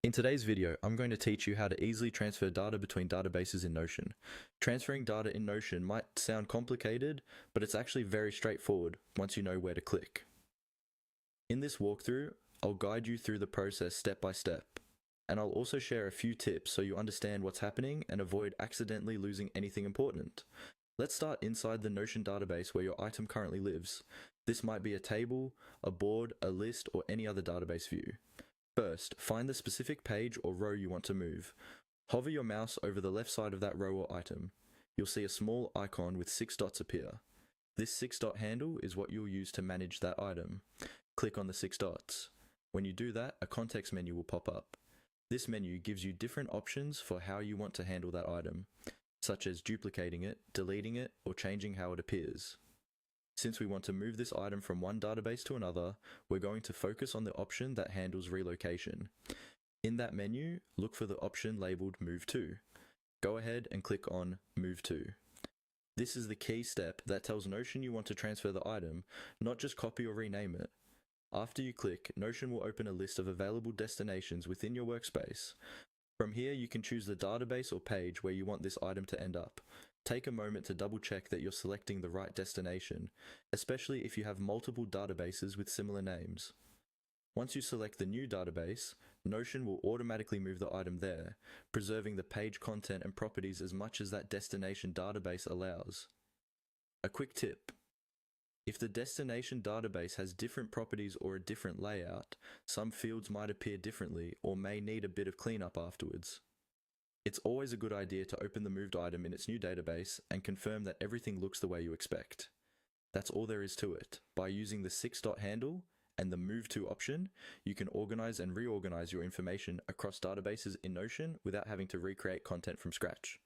In today's video, I'm going to teach you how to easily transfer data between databases in Notion. Transferring data in Notion might sound complicated, but it's actually very straightforward once you know where to click. In this walkthrough, I'll guide you through the process step by step, and I'll also share a few tips so you understand what's happening and avoid accidentally losing anything important. Let's start inside the Notion database where your item currently lives. This might be a table, a board, a list, or any other database view. First, find the specific page or row you want to move. Hover your mouse over the left side of that row or item. You'll see a small icon with 6 dots appear. This 6-dot handle is what you'll use to manage that item. Click on the 6 dots. When you do that, a context menu will pop up. This menu gives you different options for how you want to handle that item, such as duplicating it, deleting it, or changing how it appears. Since we want to move this item from one database to another, we're going to focus on the option that handles relocation. In that menu, look for the option labeled Move To. Go ahead and click on Move To. This is the key step that tells Notion you want to transfer the item, not just copy or rename it. After you click, Notion will open a list of available destinations within your workspace. From here, you can choose the database or page where you want this item to end up. Take a moment to double check that you're selecting the right destination, especially if you have multiple databases with similar names. Once you select the new database, Notion will automatically move the item there, preserving the page content and properties as much as that destination database allows. A quick tip: if the destination database has different properties or a different layout, some fields might appear differently or may need a bit of cleanup afterwards. It's always a good idea to open the moved item in its new database and confirm that everything looks the way you expect. That's all there is to it. By using the 6-dot handle and the Move To option, you can organize and reorganize your information across databases in Notion without having to recreate content from scratch.